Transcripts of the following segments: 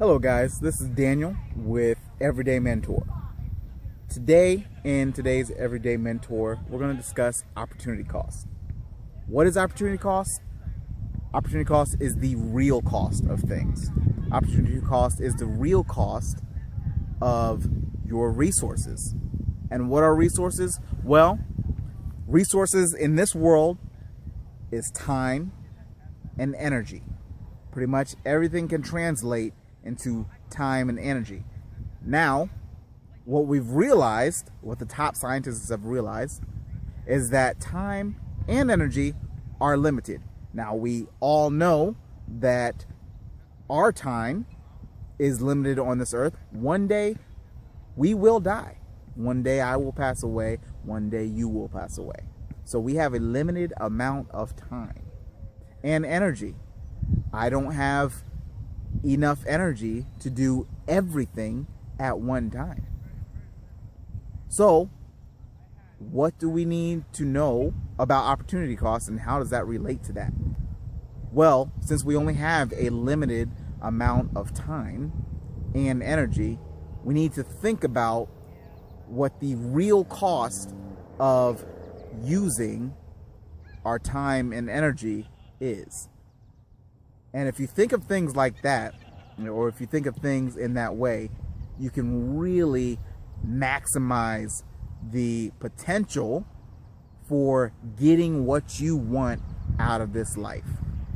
Hello guys, this is Daniel with Everyday Mentor. Today, in today's Everyday Mentor, we're going to discuss opportunity cost. What is opportunity cost? Opportunity cost is the real cost of things. Opportunity cost is the real cost of your resources. And what are resources? Well, resources in this world is time and energy. Pretty much everything can translate into time and energy. Now, what we've realized, what the top scientists have realized, is that time and energy are limited. Now, we all know that our time is limited on this earth. One day, we will die. One day I will pass away. One day you will pass away. So we have a limited amount of time and energy. I don't have enough energy to do everything at one time. So, what do we need to know about opportunity costs, and how does that relate to that? Well, since we only have a limited amount of time and energy, we need to think about what the real cost of using our time and energy is. And if you think of things like that, or if you think of things in that way, you can really maximize the potential for getting what you want out of this life.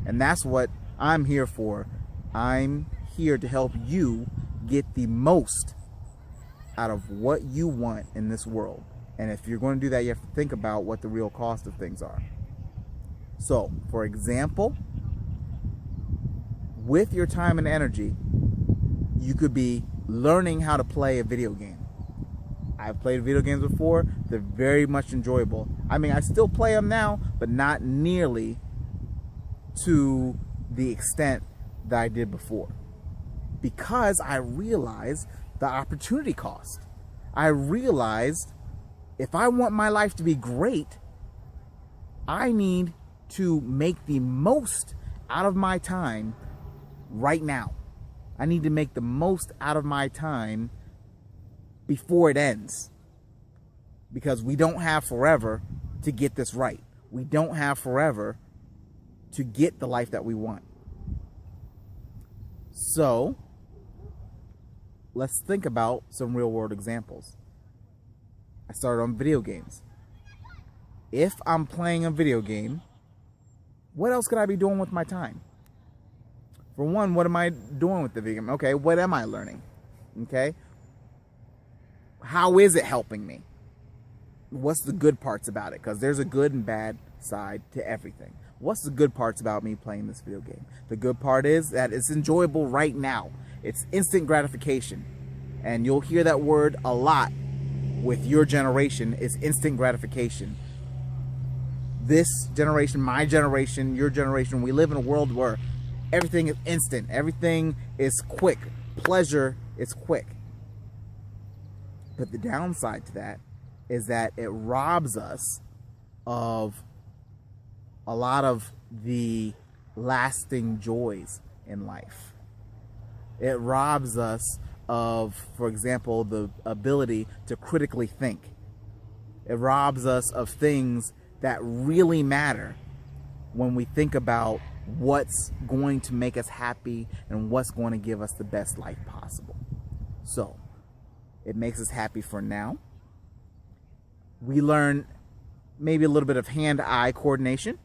And that's what I'm here for. I'm here to help you get the most out of what you want in this world. And if you're going to do that, you have to think about what the real cost of things are. So, for example, with your time and energy, you could be learning how to play a video game. I've played video games before. They're very much enjoyable. I mean, I still play them now, but not nearly to the extent that I did before. Because I realized the opportunity cost. I realized if I want my life to be great, I need to make the most out of my time right now. I need to make the most out of my time before it ends. Because we don't have forever to get this right. We don't have forever to get the life that we want. So, let's think about some real world examples. I started on video games. If I'm playing a video game, what else could I be doing with my time? For one, what am I doing with the video game? Okay, what am I learning? Okay? How is it helping me? What's the good parts about it? Because there's a good and bad side to everything. What's the good parts about me playing this video game? The good part is that it's enjoyable right now. It's instant gratification. And you'll hear that word a lot with your generation, is instant gratification. This generation, my generation, your generation, we live in a world where everything is instant. Everything is quick. Pleasure is quick. But the downside to that is that it robs us of a lot of the lasting joys in life. It robs us of, for example, the ability to critically think. It robs us of things that really matter when we think about what's going to make us happy and what's going to give us the best life possible. So, it makes us happy for now. We learn maybe a little bit of hand-eye coordination.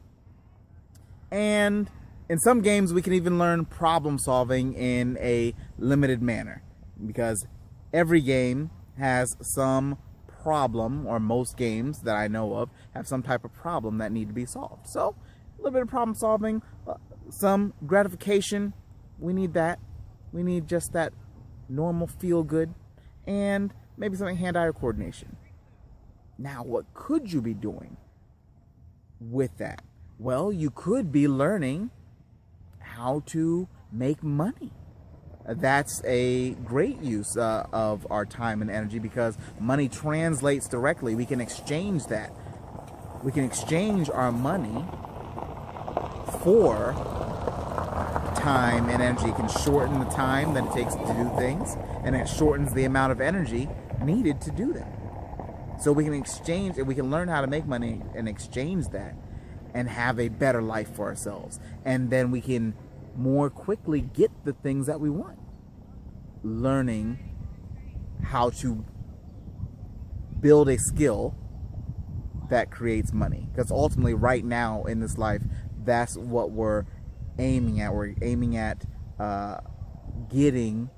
And in some games, we can even learn problem solving in a limited manner. Because every game has some problem, or most games that I know of have some type of problem that need to be solved. So, a little bit of problem solving, some gratification, we need that. We need just that normal feel good, and maybe something hand-eye coordination. Now, what could you be doing with that? Well, you could be learning how to make money. That's a great use of our time and energy, because money translates directly. We can exchange that. We can exchange our money for time and energy. It can shorten the time that it takes to do things, and it shortens the amount of energy needed to do them. So we can exchange, and we can learn how to make money and exchange that and have a better life for ourselves. And then we can more quickly get the things that we want. Learning how to build a skill that creates money. Because ultimately right now in this life, that's what we're aiming at. We're aiming at getting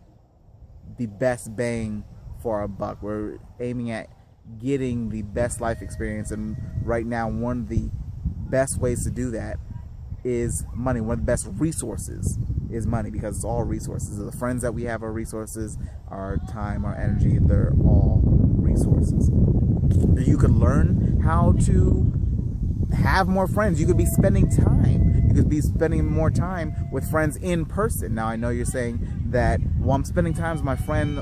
the best bang for our buck. We're aiming at getting the best life experience, and right now one of the best ways to do that is money. One of the best resources is money, because it's all resources. The friends that we have are resources, our time, our energy, they're all resources. You could learn how to have more friends. You could be spending time. You could be spending more time with friends in person. Now I know you're saying that, well, I'm spending time with my friend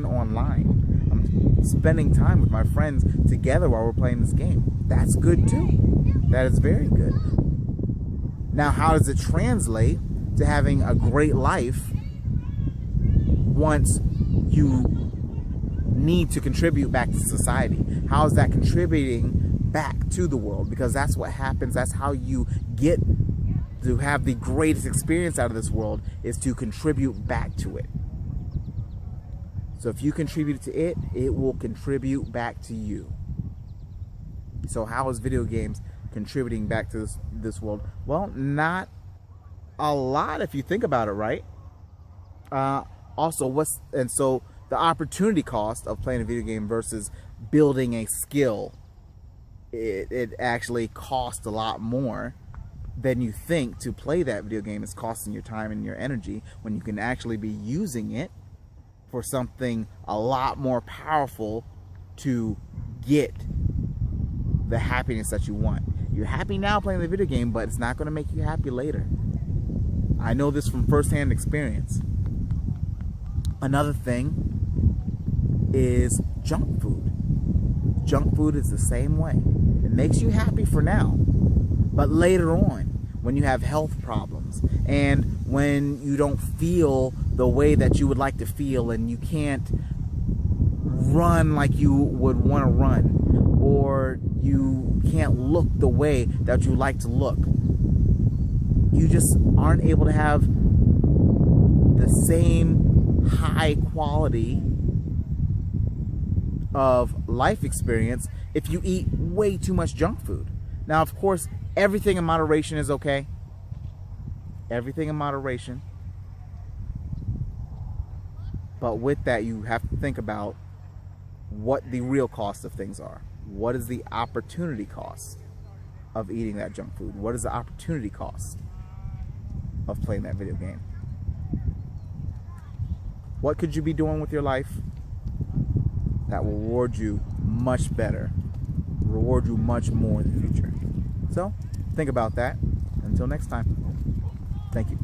online. I'm spending time with my friends together while we're playing this game. That's good too. That is very good. Now, how does it translate to having a great life once you need to contribute back to society? How is that contributing back to the world? Because that's what happens. That's how you get to have the greatest experience out of this world, is to contribute back to it. So if you contribute to it, it will contribute back to you. So how is video games contributing back to this world? Well, not a lot if you think about it, right? So the opportunity cost of playing a video game versus building a skill, it actually costs a lot more than you think to play that video game. It's costing your time and your energy when you can actually be using it for something a lot more powerful to get the happiness that you want. You're happy now playing the video game, but it's not going to make you happy later. I know this from firsthand experience. Another thing is junk food. Junk food is the same way. It makes you happy for now, but later on, when you have health problems and when you don't feel the way that you would like to feel, and you can't run like you would want to run, or you can't look the way that you like to look, you just aren't able to have the same high quality of life experience if you eat way too much junk food. Now, of course, everything in moderation is okay. Everything in moderation. But with that, you have to think about what the real cost of things are. What is the opportunity cost of eating that junk food? What is the opportunity cost of playing that video game? What could you be doing with your life that will reward you much better, reward you much more in the future? So think about that. Until next time, thank you.